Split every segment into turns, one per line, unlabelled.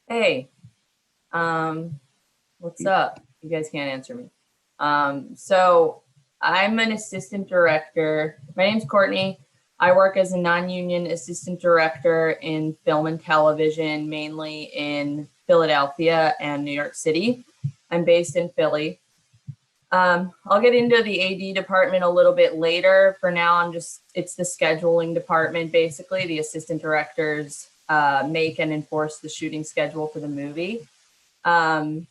Hey, what's up? You guys can't answer me. So I'm an assistant director. My name's Courtney. I work as a non-union assistant director in film and television, mainly in Philadelphia and New York City. I'm based in Philly. I'll get into the AD department a little bit later. For now, it's the scheduling department, basically. The assistant directors make and enforce the shooting schedule for the movie. And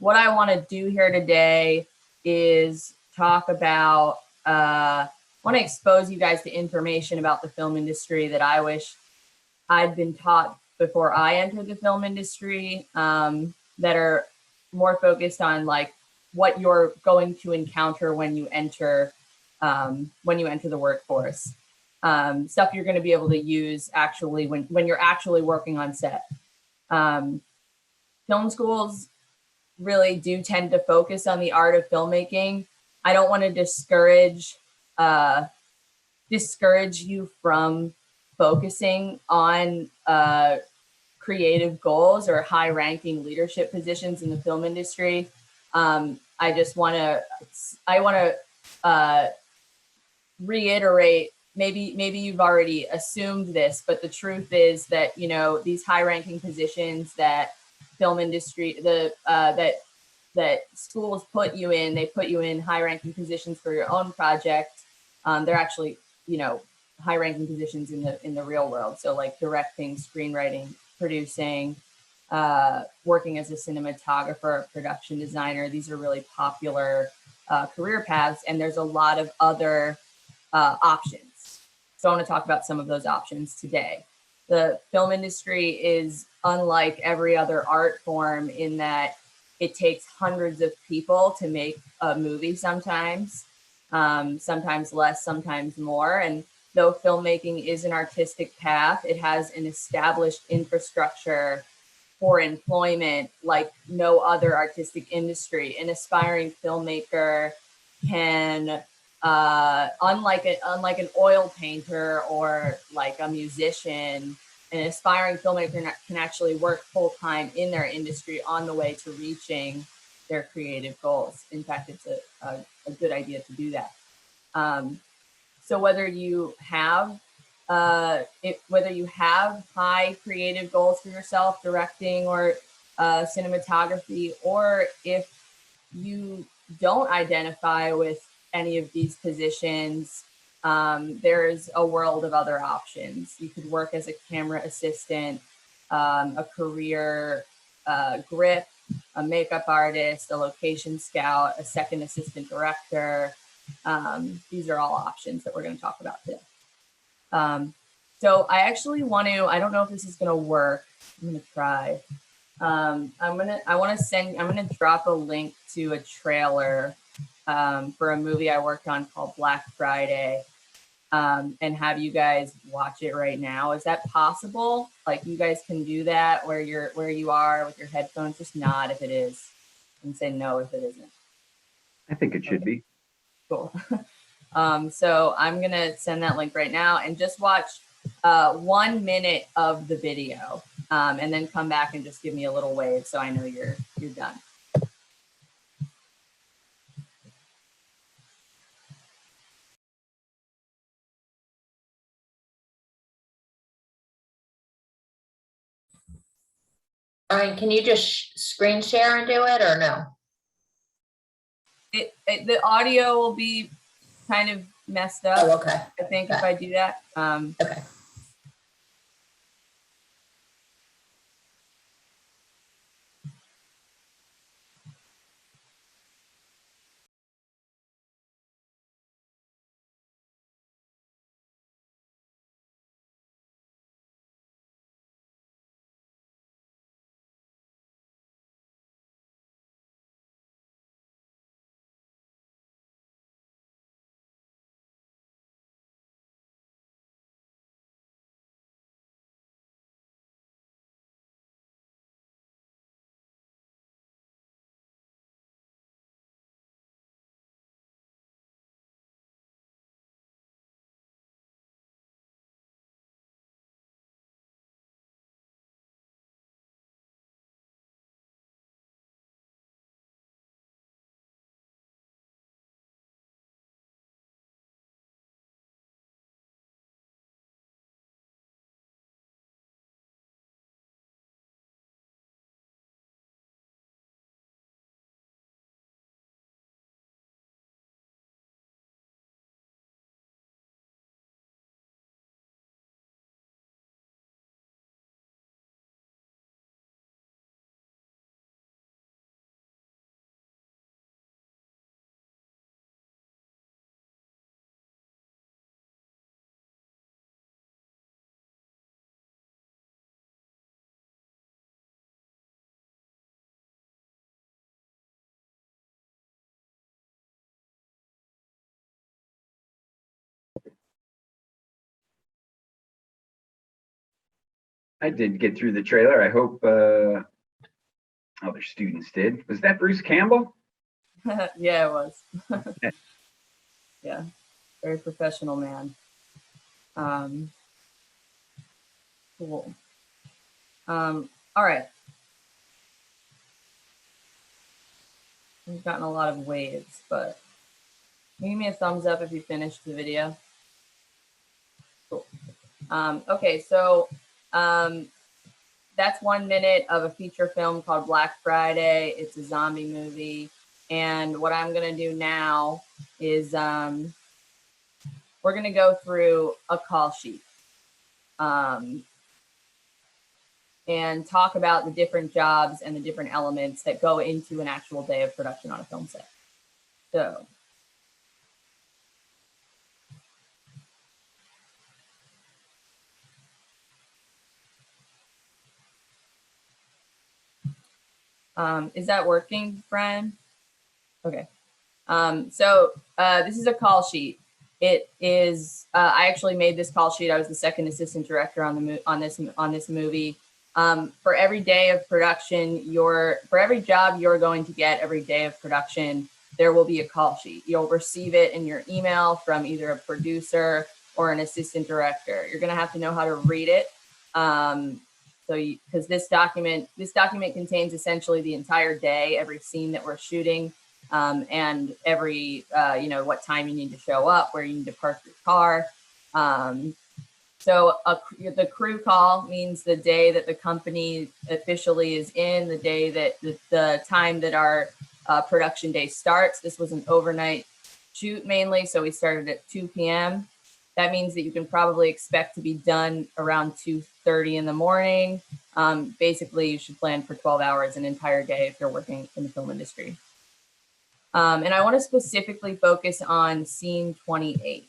what I want to do here today is talk about, want to expose you guys to information about the film industry that I wish I'd been taught before I entered the film industry, that are more focused on like what you're going to encounter when you enter the workforce. Stuff you're going to be able to use actually when you're actually working on set. Film schools really do tend to focus on the art of filmmaking. I don't want to discourage you from focusing on creative goals or high-ranking leadership positions in the film industry. I want to reiterate. Maybe you've already assumed this, but the truth is that these high-ranking positions that film industry that schools put you in, they put you in high-ranking positions for your own project. They're actually high-ranking positions in the real world. So like directing, screenwriting, producing, working as a cinematographer, production designer. These are really popular career paths, and there's a lot of other options. So I want to talk about some of those options today. The film industry is unlike every other art form in that it takes hundreds of people to make a movie sometimes, sometimes less, sometimes more. And though filmmaking is an artistic path, it has an established infrastructure for employment like no other artistic industry. An aspiring filmmaker can, unlike an oil painter or like a musician, an aspiring filmmaker can actually work full time in their industry on the way to reaching their creative goals. In fact, it's a good idea to do that. So whether you have high creative goals for yourself, directing or cinematography, or if you don't identify with any of these positions, there's a world of other options. You could work as a camera assistant, a career grip, a makeup artist, a location scout, a second assistant director. These are all options that we're going to talk about today. So I actually I don't know if this is going to work. I'm going to try. I'm going to drop a link to a trailer for a movie I worked on called Black Friday, and have you guys watch it right now. Is that possible? Like you guys can do that where you are with your headphones? Just nod if it is and say no if it isn't.
I think it should be.
Cool. So I'm going to send that link right now and just watch 1 minute of the video, and then come back and just give me a little wave so I know you're done.
All right, can you just screen share and do it or no?
The audio will be kind of messed up.
Oh, okay.
I think if I do that.
Okay.
I did get through the trailer. I hope other students did. Was that Bruce Campbell?
Yeah, it was. Yeah, very professional man. Cool. All right. We've gotten a lot of waves, but give me a thumbs up if you finished the video. Cool. Okay, so that's 1 minute of a feature film called Black Friday. It's a zombie movie. And what I'm gonna do now is we're gonna go through a call sheet and talk about the different jobs and the different elements that go into an actual day of production on a film set. So is that working, Brian? Okay. So this is a call sheet. It is. I actually made this call sheet. I was the second assistant director on this movie. For every day of production, for every job you're going to get every day of production, there will be a call sheet. You'll receive it in your email from either a producer or an assistant director. You're going to have to know how to read it. Because this document contains essentially the entire day, every scene that we're shooting. And every, what time you need to show up, where you need to park your car. So the crew call means the day that the company officially is in, the day that the time that our production day starts. This was an overnight shoot mainly, so we started at 2 p.m. That means that you can probably expect to be done around 2:30 in the morning. Basically, you should plan for 12 hours, an entire day if you're working in the film industry. And I want to specifically focus on scene 28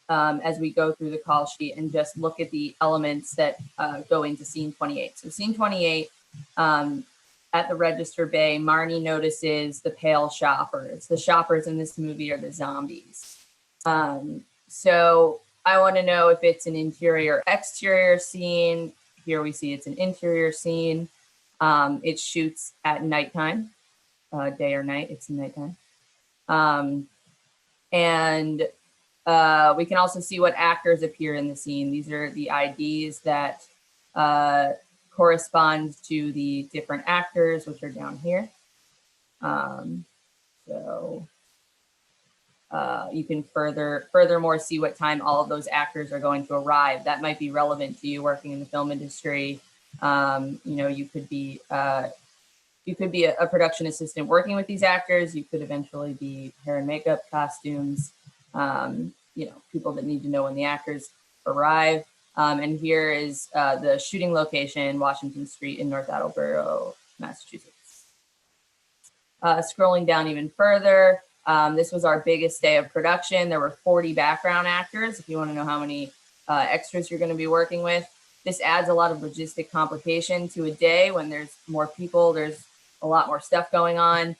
as we go through the call sheet and just look at the elements that go into scene 28. So scene 28, at the register bay, Marnie notices the pale shoppers. The shoppers in this movie are the zombies. So I want to know if it's an interior exterior scene. Here we see it's an interior scene. It shoots at nighttime. Day or night, it's nighttime. And we can also see what actors appear in the scene. These are the IDs that correspond to the different actors, which are down here. So you can furthermore see what time all of those actors are going to arrive. That might be relevant to you working in the film industry. You could be a production assistant working with these actors. You could eventually be hair and makeup, costumes, people that need to know when the actors arrive. And here is the shooting location, Washington Street in North Attleboro, Massachusetts. Scrolling down even further, this was our biggest day of production. There were 40 background actors, if you want to know how many extras you're going to be working with. This adds a lot of logistic complication to a day when there's more people, there's a lot more stuff going on.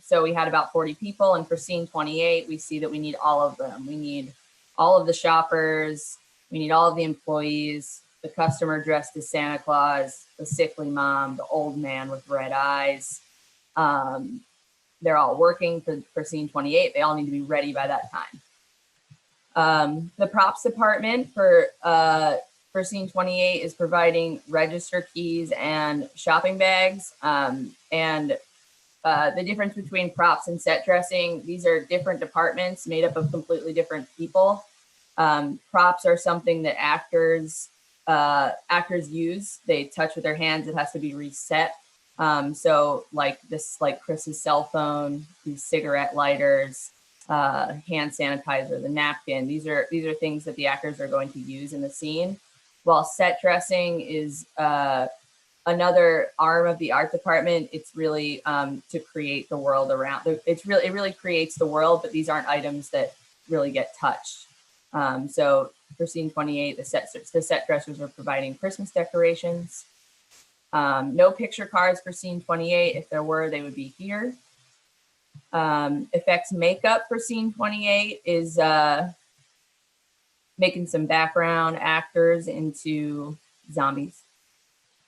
So we had about 40 people, and for scene 28, we see that we need all of them. We need all of the shoppers, we need all of the employees, the customer dressed as Santa Claus, the sickly mom, the old man with red eyes. They're all working for scene 28. They all need to be ready by that time. The props department for scene 28 is providing register keys and shopping bags. The difference between props and set dressing, these are different departments made up of completely different people. Props are something that actors use. They touch with their hands. It has to be reset. So like Chris's cell phone, these cigarette lighters, hand sanitizer, the napkin. These are things that the actors are going to use in the scene. While set dressing is another arm of the art department. It's really to create the world around. It really creates the world, but these aren't items that really get touched. So for scene 28, the set dressers are providing Christmas decorations. No picture cards for scene 28. If there were, they would be here. Effects makeup for scene 28 is making some background actors into zombies.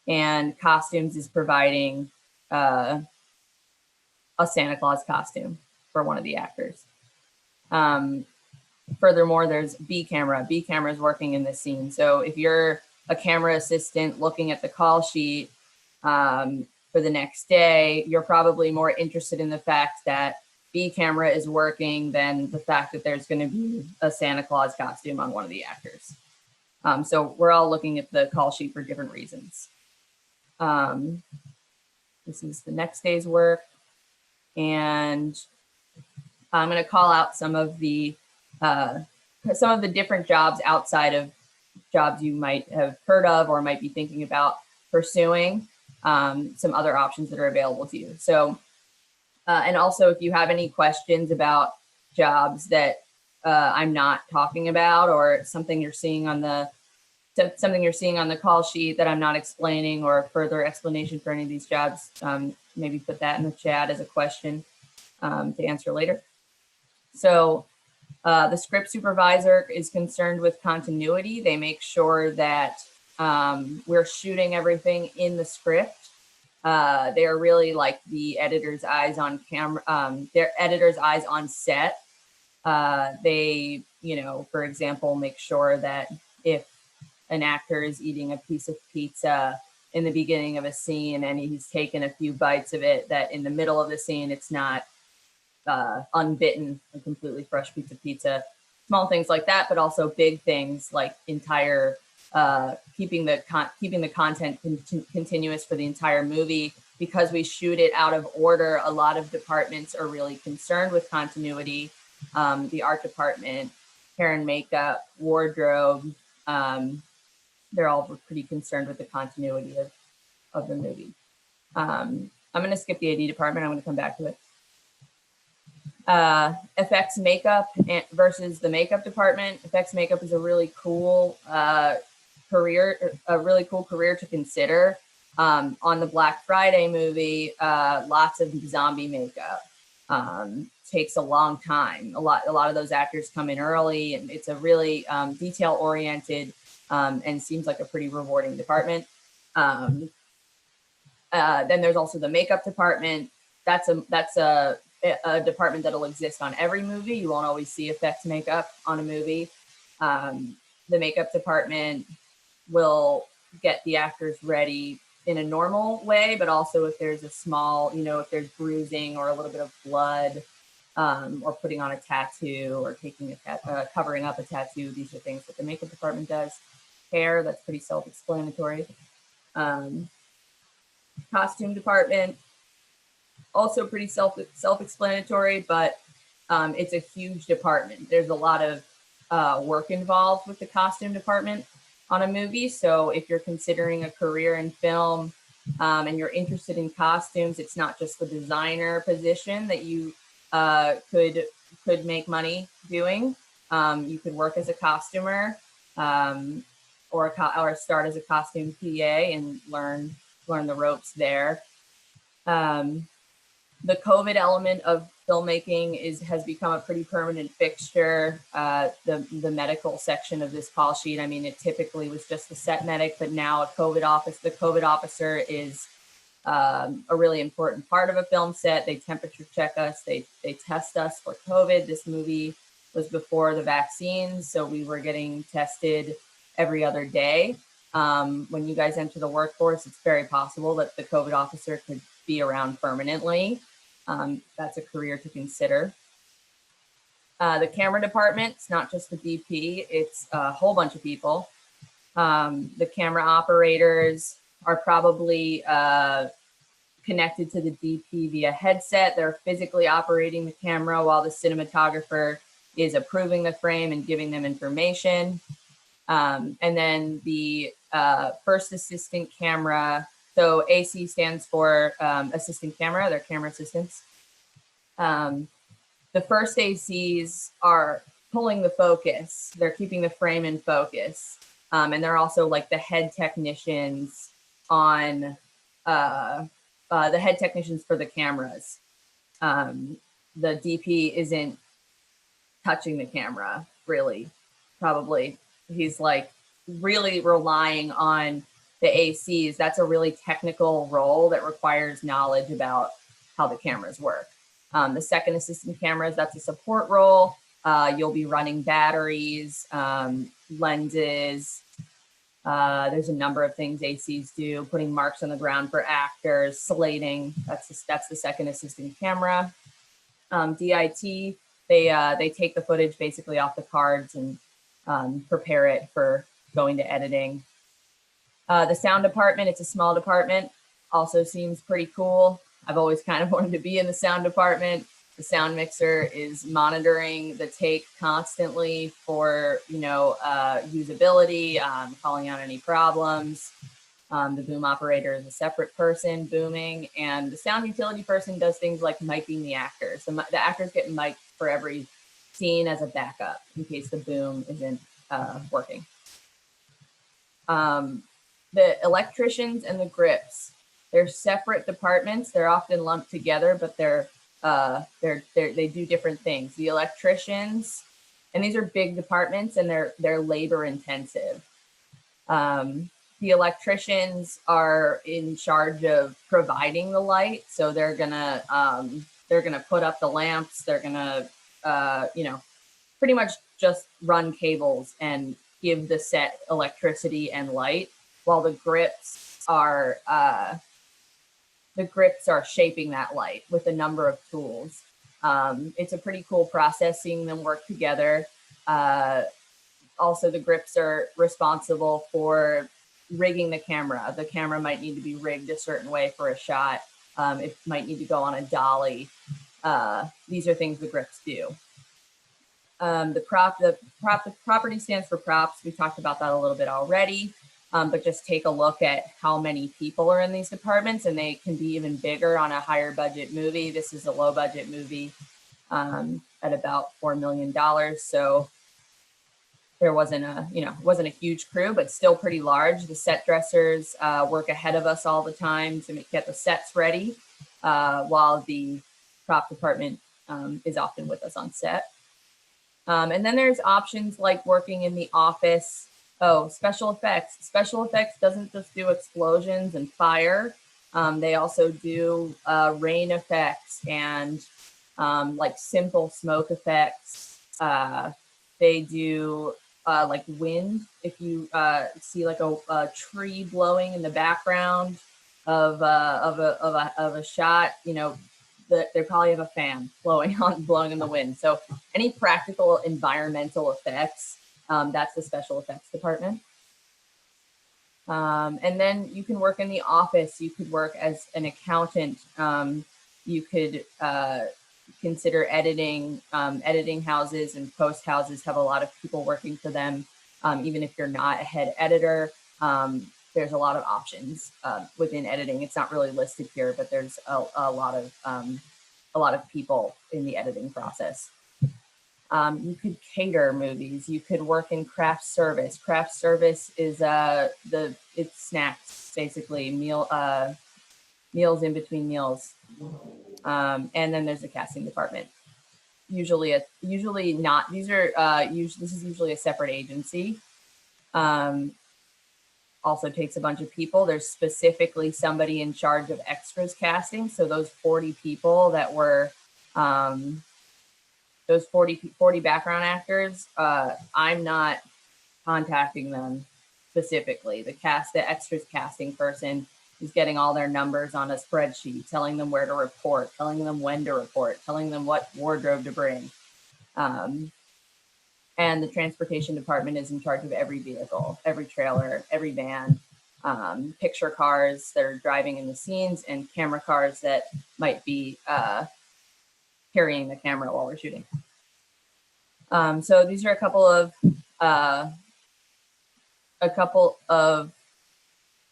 And costumes is providing a Santa Claus costume for one of the actors. Furthermore, there's B camera. B camera is working in this scene. So if you're a camera assistant looking at the call sheet for the next day, you're probably more interested in the fact that B camera is working than the fact that there's going to be a Santa Claus costume on one of the actors. So we're all looking at the call sheet for different reasons. This is the next day's work. And I'm going to call out some of the different jobs outside of jobs you might have heard of or might be thinking about pursuing, some other options that are available to you. So, and also if you have any questions about jobs that I'm not talking about, or something you're seeing on the call sheet that I'm not explaining, or further explanation for any of these jobs, maybe put that in the chat as a question to answer later. So the script supervisor is concerned with continuity. They make sure that we're shooting everything in the script. They're really like the editor's eyes on camera. They're editor's eyes on set. They, for example, make sure that if an actor is eating a piece of pizza in the beginning of a scene and he's taken a few bites of it, that in the middle of the scene, it's not unbitten, a completely fresh piece of pizza. Small things like that, but also big things like entire keeping the content continuous for the entire movie. Because we shoot it out of order, a lot of departments are really concerned with continuity. The art department, hair and makeup, wardrobe, they're all pretty concerned with the continuity of the movie. I'm going to skip the AD department. I'm going to come back to it. Effects makeup versus the makeup department. Effects makeup is a really cool career to consider. On the Black Friday movie, lots of zombie makeup. Takes a long time. A lot of those actors come in early, and it's a really detail oriented and seems like a pretty rewarding department. Then there's also the makeup department. That's a department that'll exist on every movie. You won't always see effects makeup on a movie. The makeup department will get the actors ready in a normal way, but also if there's a small, if there's bruising or a little bit of blood, or putting on a tattoo or taking covering up a tattoo. These are things that the makeup department does. Hair, that's pretty self-explanatory. Costume department, also pretty self-explanatory, but it's a huge department. There's a lot of work involved with the costume department on a movie. So if you're considering a career in film and you're interested in costumes, it's not just the designer position that you could make money doing. You could work as a costumer or start as a costume PA and learn the ropes there. The COVID element of filmmaking has become a pretty permanent fixture. The medical section of this call sheet, I mean, it typically was just the set medic, but now the COVID officer is a really important part of a film set. They temperature check us, they test us for COVID. This movie was before the vaccines, so we were getting tested every other day. When you guys enter the workforce, it's very possible that the COVID officer could be around permanently. That's a career to consider. The camera department, it's not just the DP, it's a whole bunch of people. The camera operators are probably connected to the DP via headset. They're physically operating the camera while the cinematographer is approving the frame and giving them information. And then the first assistant camera, so AC stands for assistant camera, they're camera assistants. The first ACs are pulling the focus. They're keeping the frame in focus. And they're also like the head technicians on the head technicians for the cameras. The DP isn't touching the camera really. probably, he's like really relying on the ACs. That's a really technical role that requires knowledge about how the cameras work. The second assistant cameras, that's a support role. You'll be running batteries, lenses. There's a number of things ACs do, putting marks on the ground for actors, slating. That's the second assistant camera. DIT, they take the footage basically off the cards and prepare it for going to editing. The sound department, it's a small department, also seems pretty cool. I've always kind of wanted to be in the sound department. The sound mixer is monitoring the take constantly for, usability, calling out any problems. The boom operator is a separate person booming, and the sound utility person does things like miking the actors. The actors get mic'd for every scene as a backup in case the boom isn't working. The electricians and the grips, they're separate departments. They're often lumped together, but they do different things. The electricians, and these are big departments, and they're labor intensive. The electricians are in charge of providing the light, so they're gonna put up the lamps. They're gonna pretty much just run cables and give the set electricity and light, while the grips are shaping that light with a number of tools. It's a pretty cool process seeing them work together. Also, the grips are responsible for rigging the camera. The camera might need to be rigged a certain way for a shot. It might need to go on a dolly. These are things the grips do. The property stands for props. We talked about that a little bit already, but just take a look at how many people are in these departments, and they can be even bigger on a higher budget movie. This is a low budget movie at about $4 million. So there wasn't a huge crew, but still pretty large. The set dressers work ahead of us all the time to get the sets ready, while the prop department is often with us on set. And then there's options like working in the office. Oh, special effects. Special effects doesn't just do explosions and fire. They also do rain effects and like simple smoke effects. They do like wind. If you see like a tree blowing in the background of a shot, they probably have a fan blowing in the wind. So any practical environmental effects, that's the special effects department. And then you can work in the office. You could work as an accountant. You could consider editing. Editing houses and post houses have a lot of people working for them. Even if you're not a head editor, there's a lot of options within editing. It's not really listed here, but there's a lot of people in the editing process. You could cater movies. You could work in craft service. Craft service is it's snacks, basically meals in between meals. And then there's the casting department. This is usually a separate agency. Also takes a bunch of people. There's specifically somebody in charge of extras casting. So those 40 people that were, those 40 background actors, I'm not contacting them specifically. The extras casting person is getting all their numbers on a spreadsheet, telling them where to report, telling them when to report, telling them what wardrobe to bring. And the transportation department is in charge of every vehicle, every trailer, every van, picture cars that are driving in the scenes, and camera cars that might be carrying the camera while we're shooting. So these are a couple of,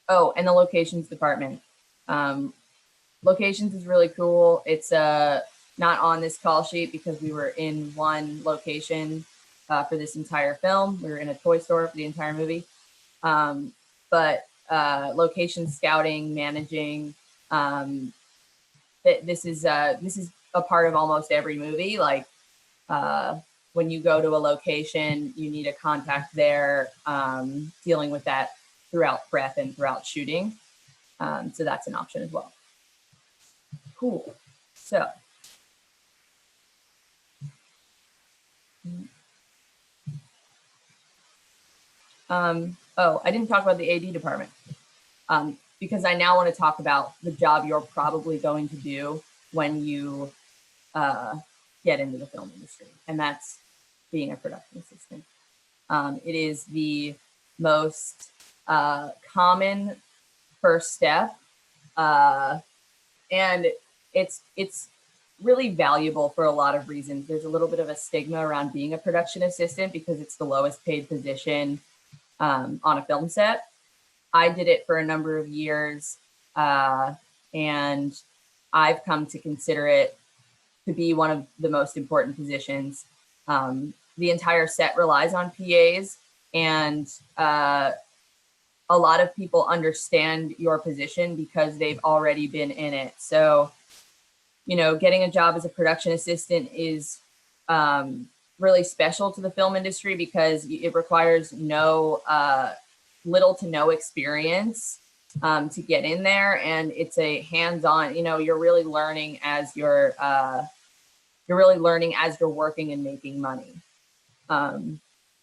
oh, and the locations department. Locations is really cool. It's not on this call sheet because we were in one location for this entire film. We were in a toy store for the entire movie. But location scouting, managing, this is a part of almost every movie. Like when you go to a location, you need a contact there, dealing with that throughout prep and throughout shooting. So that's an option as well. Cool. So. Oh, I didn't talk about the AD department, because I now want to talk about the job you're probably going to do when you get into the film industry, and that's being a production assistant. It is the most common first step, and it's really valuable for a lot of reasons. There's a little bit of a stigma around being a production assistant because it's the lowest paid position on a film set. I did it for a number of years, and I've come to consider it to be one of the most important positions. The entire set relies on PAs, and a lot of people understand your position because they've already been in it. So, you know, getting a job as a production assistant is really special to the film industry because it requires little to no experience to get in there, and it's a hands-on. You know, you're really learning as you're working and making money.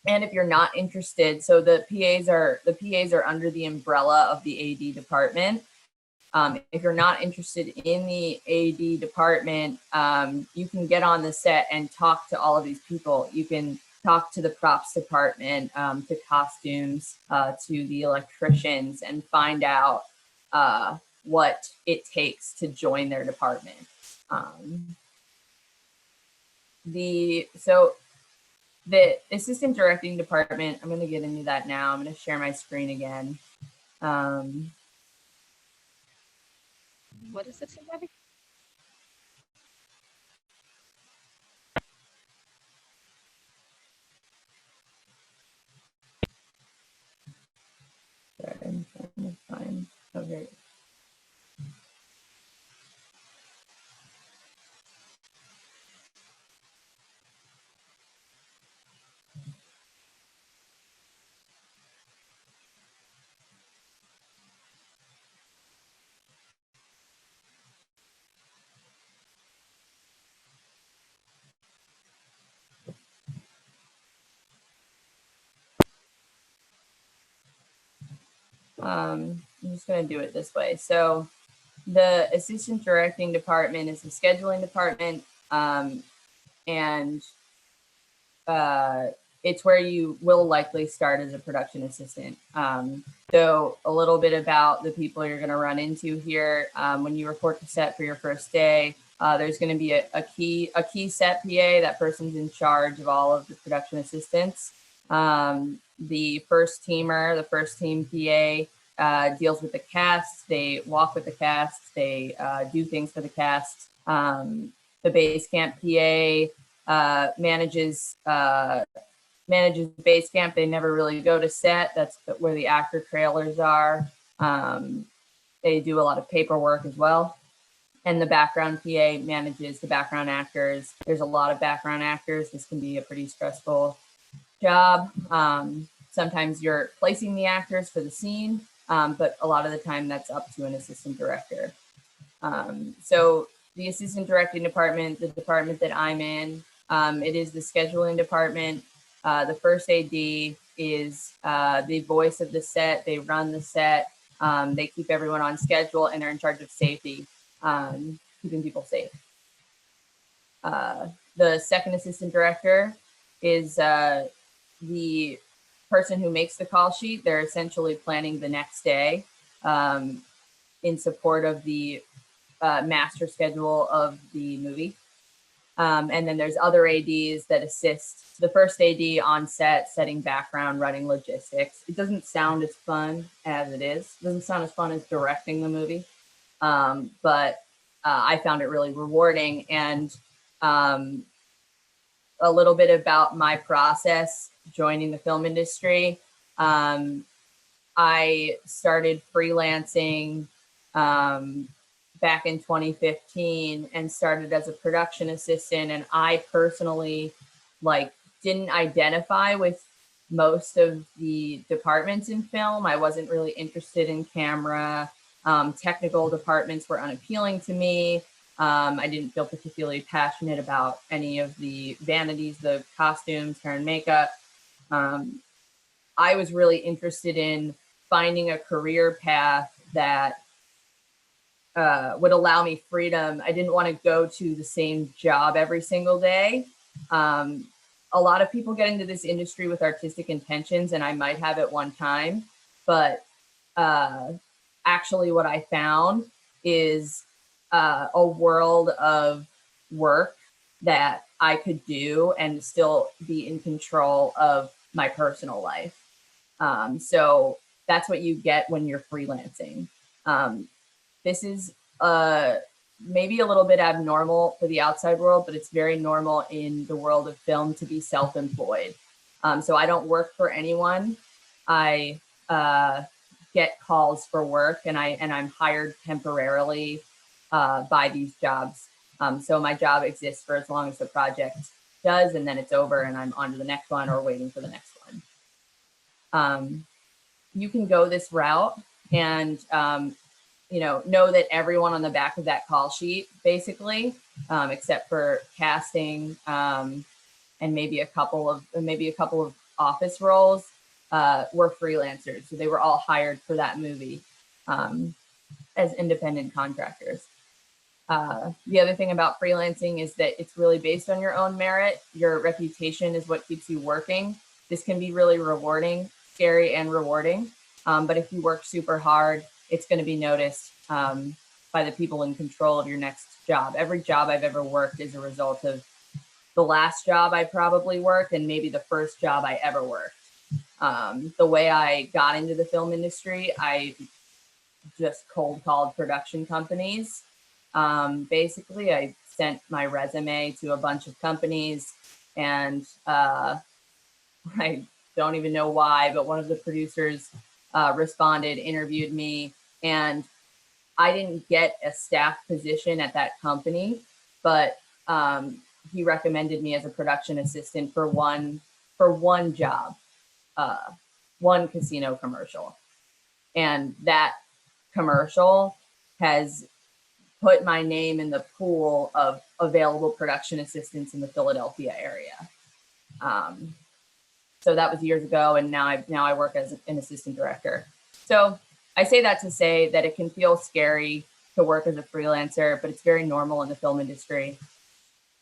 And if you're not interested, so the PAs are under the umbrella of the AD department. If you're not interested in the AD department, you can get on the set and talk to all of these people. You can talk to the props department, to costumes, to the electricians, and find out what it takes to join their department. The assistant directing department, I'm going to get into that now. I'm going to share my screen again.
What is this again?
Sorry, I'm trying to find. Okay. I'm just going to do it this way. So the assistant directing department is the scheduling department, and it's where you will likely start as a production assistant. So a little bit about the people you're going to run into here. When you report to set for your first day, there's going to be a key set PA. That person's in charge of all of the production assistants. The first team PA deals with the cast. They walk with the cast. They do things for the cast. The base camp PA manages base camp. They never really go to set. That's where the actor trailers are. They do a lot of paperwork as well. And the background PA manages the background actors. There's a lot of background actors. This can be a pretty stressful job. Sometimes you're placing the actors for the scene, but a lot of the time that's up to an assistant director. So the assistant directing department, the department that I'm in, it is the scheduling department. The first AD is the voice of the set. They run the set. They keep everyone on schedule, and they're in charge of safety, keeping people safe. The second assistant director is the person who makes the call sheet. They're essentially planning the next day in support of the master schedule of the movie. And then there's other ADs that assist the first AD on set, setting background, running logistics. It doesn't sound as fun as it is. It doesn't sound as fun as directing the movie, but I found it really rewarding. And a little bit about my process joining the film industry. I started freelancing back in 2015 and started as a production assistant. And I personally didn't identify with most of the departments in film. I wasn't really interested in camera. Technical departments were unappealing to me. I didn't feel particularly passionate about any of the vanities, the costumes, hair and makeup. I was really interested in finding a career path that would allow me freedom. I didn't want to go to the same job every single day. A lot of people get into this industry with artistic intentions, and I might have at one time, but actually what I found is a world of work that I could do and still be in control of my personal life. So that's what you get when you're freelancing. This is maybe a little bit abnormal for the outside world, but it's very normal in the world of film to be self-employed. So I don't work for anyone. I get calls for work, and I'm hired temporarily by these jobs. So my job exists for as long as the project does, and then it's over, and I'm on to the next one or waiting for the next one. You can go this route and know that everyone on the back of that call sheet, basically, except for casting and maybe a couple of office roles, were freelancers. So they were all hired for that movie as independent contractors. The other thing about freelancing is that it's really based on your own merit. Your reputation is what keeps you working. This can be really rewarding, scary and rewarding. But if you work super hard, it's going to be noticed by the people in control of your next job. Every job I've ever worked is a result of the last job I probably worked and maybe the first job I ever worked. The way I got into the film industry, I just cold called production companies. Basically, I sent my resume to a bunch of companies, and I don't even know why, but one of the producers responded, interviewed me, and I didn't get a staff position at that company, but he recommended me as a production assistant for one job, one casino commercial. And that commercial has put my name in the pool of available production assistants in the Philadelphia area. So that was years ago, and now I work as an assistant director. So I say that to say that it can feel scary to work as a freelancer, but it's very normal in the film industry.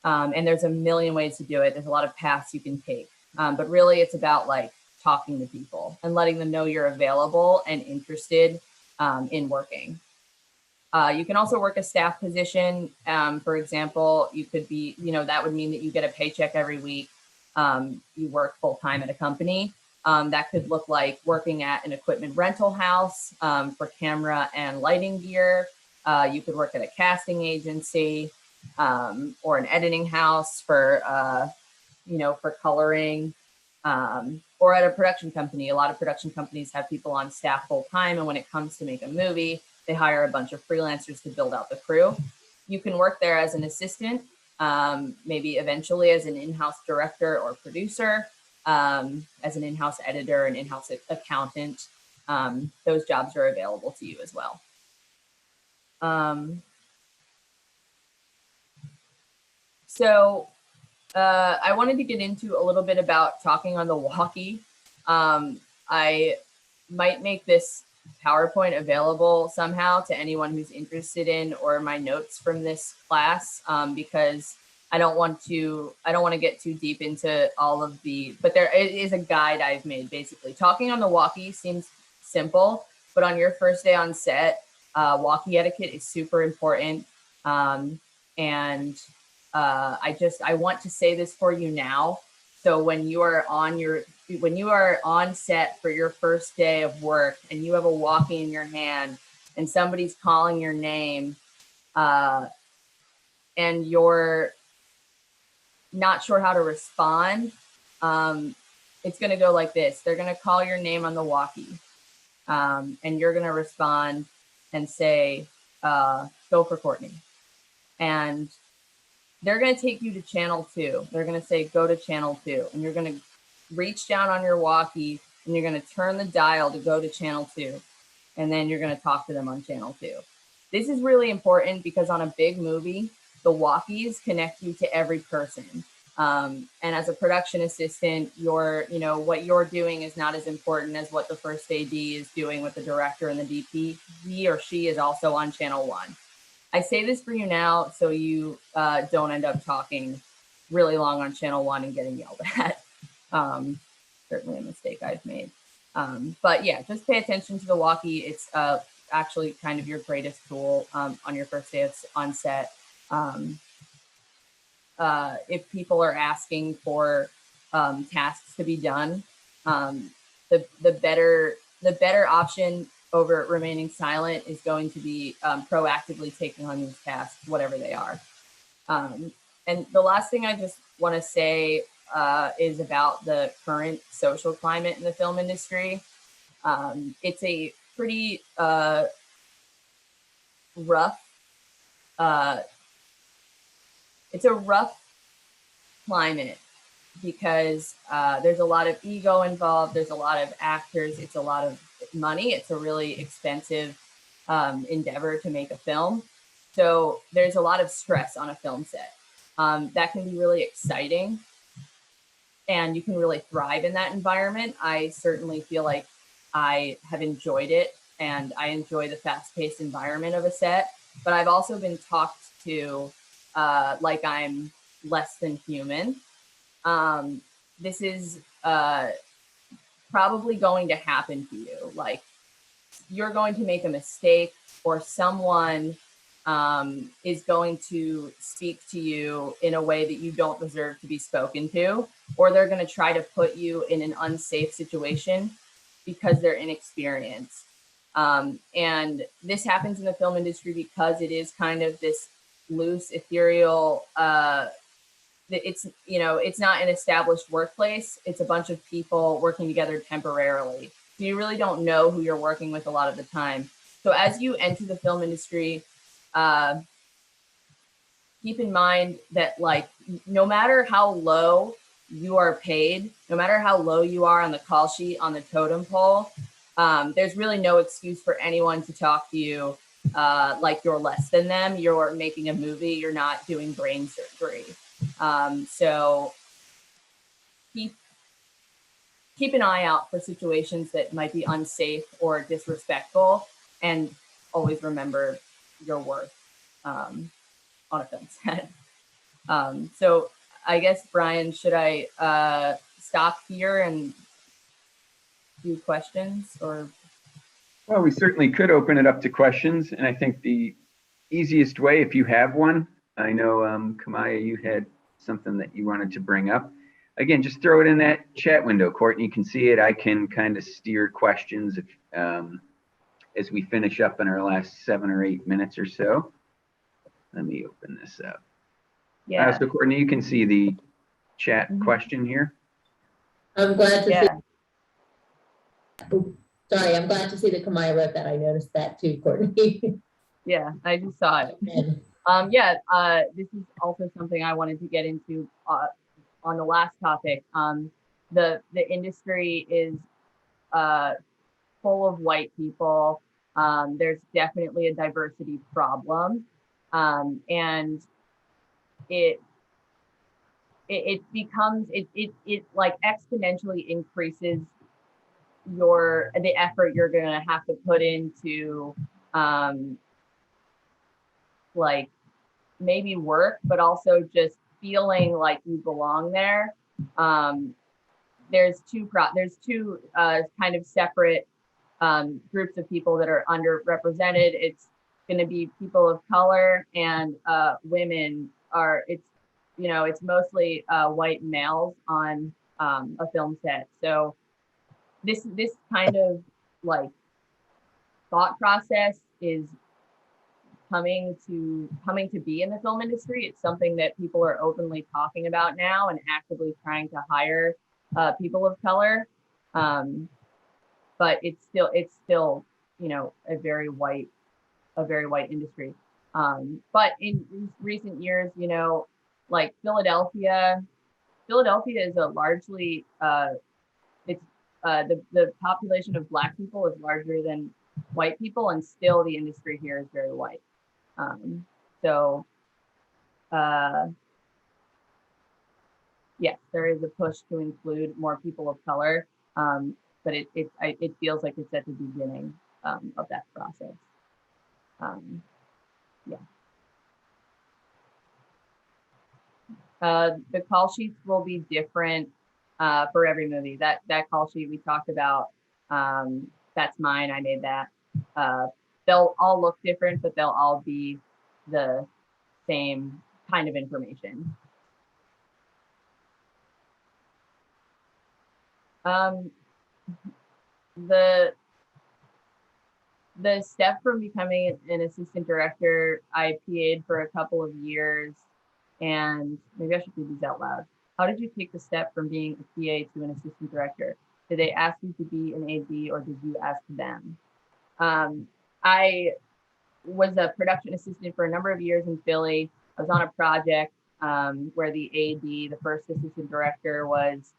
And there's a million ways to do it. There's a lot of paths you can take. But really, it's about like talking to people and letting them know you're available and interested in working. You can also work a staff position. For example, you could be, that would mean that you get a paycheck every week. You work full time at a company. That could look like working at an equipment rental house for camera and lighting gear. You could work at a casting agency or an editing house for coloring, or at a production company. A lot of production companies have people on staff full time, and when it comes to make a movie, they hire a bunch of freelancers to build out the crew. You can work there as an assistant, maybe eventually as an in-house director or producer, as an in-house editor, an in-house accountant. Those jobs are available to you as well. So I wanted to get into a little bit about talking on the walkie. I might make this PowerPoint available somehow to anyone who's interested in, or my notes from this class, because I don't want to get too deep into all of but there is a guide I've made. Basically, talking on the walkie seems simple, but on your first day on set, walkie etiquette is super important. And I want to say this for you now. So when you are on set for your first day of work and you have a walkie in your hand and somebody's calling your name, and you're not sure how to respond, it's going to go like this. They're going to call your name on the walkie, and you're going to respond and say, go for Courtney. And they're going to take you to channel 2. They're going to say, go to channel 2. And you're going to reach down on your walkie and you're going to turn the dial to go to channel 2. And then you're going to talk to them on channel 2. This is really important because on a big movie, the walkies connect you to every person. And as a production assistant, what you're doing is not as important as what the first AD is doing with the director and the DP. He or she is also on channel 1. I say this for you now so you don't end up talking really long on channel 1 and getting yelled at. Certainly a mistake I've made. But yeah, just pay attention to the walkie. It's actually kind of your greatest tool on your first day on set. If people are asking for tasks to be done, the better option over remaining silent is going to be proactively taking on these tasks, whatever they are. And the last thing I just want to say is about the current social climate in the film industry. It's a pretty rough. It's a rough climate because there's a lot of ego involved. There's a lot of actors. It's a lot of money. It's a really expensive endeavor to make a film. So there's a lot of stress on a film set. That can be really exciting and you can really thrive in that environment. I certainly feel like I have enjoyed it and I enjoy the fast-paced environment of a set, but I've also been talked to like I'm less than human. This is probably going to happen to you. Like you're going to make a mistake or someone is going to speak to you in a way that you don't deserve to be spoken to, or they're going to try to put you in an unsafe situation because they're inexperienced. And this happens in the film industry because it is kind of this loose, ethereal, it's not an established workplace. It's a bunch of people working together temporarily. So you really don't know who you're working with a lot of the time. So as you enter the film industry, keep in mind that like, no matter how low you are paid, no matter how low you are on the call sheet, on the totem pole, there's really no excuse for anyone to talk to you like you're less than them. You're making a movie, you're not doing brain surgery. So keep an eye out for situations that might be unsafe or disrespectful, and always remember your worth on a film set. So I guess, Brian, should I stop here and do questions or?
Well, we certainly could open it up to questions. And I think the easiest way, if you have one, I know, Kamaya, you had something that you wanted to bring up. Again, just throw it in that chat window. Courtney, you can see it. I can kind of steer questions if, as we finish up in our last 7 or 8 minutes or so. Let me open this up.
Yeah.
So Courtney, you can see the chat question here.
I'm glad to
Yeah.
see. Sorry, I'm glad to see that Kamaya wrote that. I noticed that too, Courtney.
Yeah, I just saw it. This is also something I wanted to get into on the last topic. The industry is full of white people. There's definitely a diversity problem, and it becomes it like exponentially increases the effort you're gonna have to put into like maybe work, but also just feeling like you belong there. There's two kind of separate groups of people that are underrepresented. It's going to be people of color, and women are. It's mostly white males on a film set. So this kind of like thought process is coming to be in the film industry. It's something that people are openly talking about now and actively trying to hire people of color. But it's still a very white industry. But in recent years, like Philadelphia is a largely it's the population of Black people is larger than white people, and still the industry here is very white. So yes, there is a push to include more people of color, but it feels like it's at the beginning of that process. Yeah. The call sheets will be different for every movie. That call sheet we talked about, that's mine. I made that. They'll all look different, but they'll all be the same kind of information. The step from becoming an assistant director, I PA'd for a couple of years, and maybe I should do these out loud. How did you take the step from being a PA to an assistant director? Did they ask you to be an AD, or did you ask them? I was a production assistant for a number of years in Philly. I was on a project where the AD, the first assistant director, was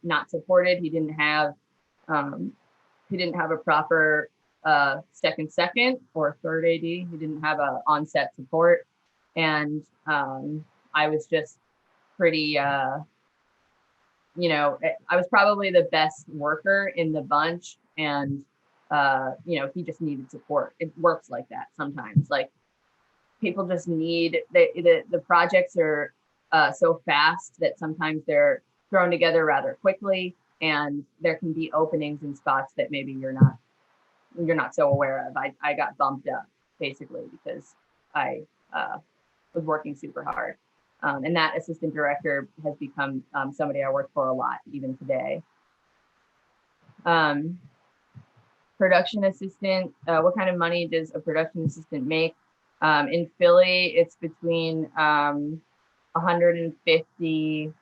not supported. He didn't have a proper second or third AD. He didn't have a on-set support, and I was just pretty, I was probably the best worker in the bunch, and he just needed support. It works like that sometimes. Like, people just need the projects are so fast that sometimes they're thrown together rather quickly, and there can be openings in spots that maybe you're not so aware of. I got bumped up basically because I was working super hard. And that assistant director has become somebody I work for a lot, even today. Production assistant, what kind of money does a production assistant make? In Philly, it's between $150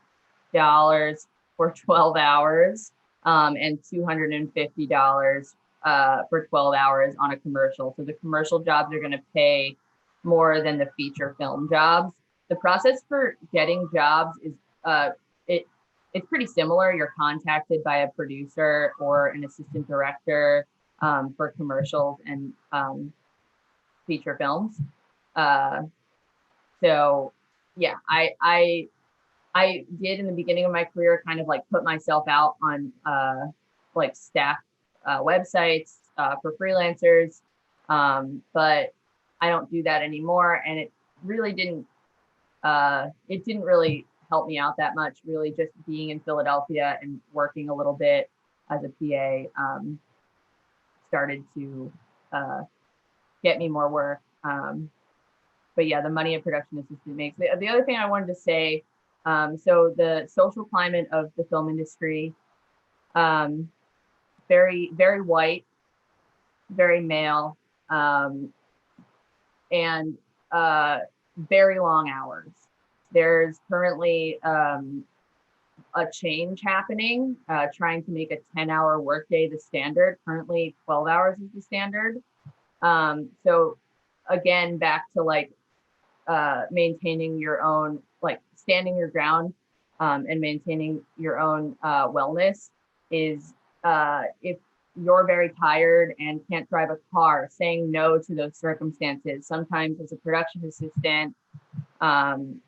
for 12 hours and $250 for 12 hours on a commercial. So the commercial jobs are going to pay more than the feature film jobs. The process for getting jobs is it's pretty similar. You're contacted by a producer or an assistant director for commercials and feature films. So yeah, I did in the beginning of my career kind of like put myself out on like staff websites for freelancers, but I don't do that anymore, and it really didn't really help me out that much. Really, just being in Philadelphia and working a little bit as a PA started to get me more work. But yeah, the money a production assistant makes. The other thing I wanted to say, so the social climate of the film industry, very, very white, very male, and very long hours. There's currently a change happening, trying to make a 10-hour workday the standard. Currently, 12 hours is the standard. So again, back to like maintaining your own, like standing your ground and maintaining your own wellness is if you're very tired and can't drive a car, saying no to those circumstances. Sometimes as a production assistant,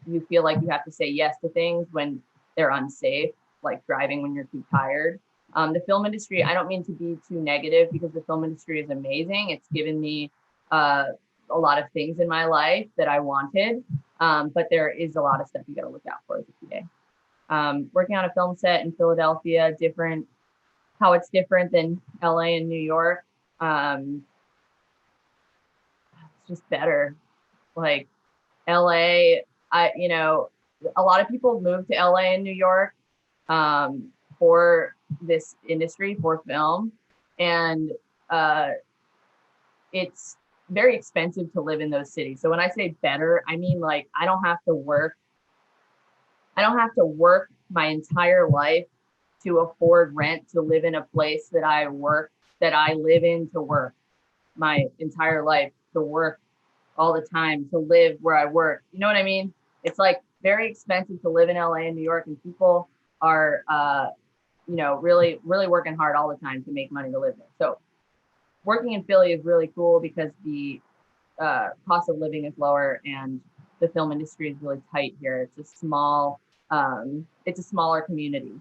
you feel like you have to say yes to things when they're unsafe, like driving when you're too tired. The film industry, I don't mean to be too negative because the film industry is amazing. It's given me a lot of things in my life that I wanted, but there is a lot of stuff you got to look out for as a PA. Working on a film set in Philadelphia, how it's different than LA and New York. It's just better. Like LA, a lot of people move to LA and New York for this industry, for film, and it's very expensive to live in those cities. So when I say better, I mean like I don't have to work my entire life to afford rent to live in a place that I live in to work my entire life, to work all the time, to live where I work. You know what I mean? It's like very expensive to live in LA and New York, and people are, you know, really, really working hard all the time to make money to live there. So working in Philly is really cool because the cost of living is lower and the film industry is really tight here. It's a smaller community.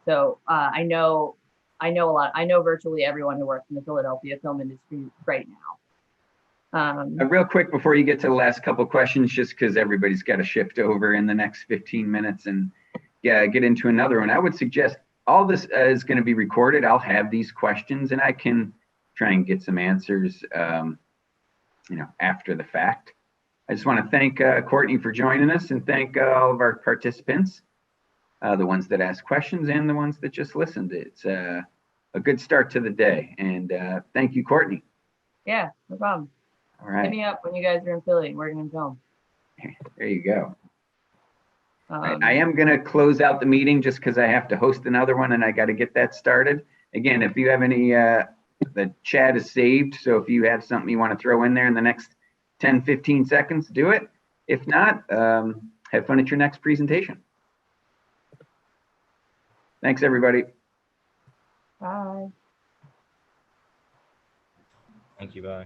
So I know virtually everyone who works in the Philadelphia film industry right now.
Real quick before you get to the last couple of questions, just because everybody's got to shift over in the next 15 minutes and get into another one. I would suggest all this is going to be recorded. I'll have these questions and I can try and get some answers, you know, after the fact. I just want to thank Courtney for joining us and thank all of our participants, the ones that asked questions and the ones that just listened. It's a good start to the day. And thank you, Courtney.
Yeah, no problem.
All right.
Hit me up when you guys are in Philly working in film.
There you go. I am going to close out the meeting just because I have to host another one and I got to get that started. Again, if you have any, the chat is saved. So if you have something you want to throw in there in the next 10, 15 seconds, do it. If not, have fun at your next presentation. Thanks, everybody.
Bye.
Thank you. Bye.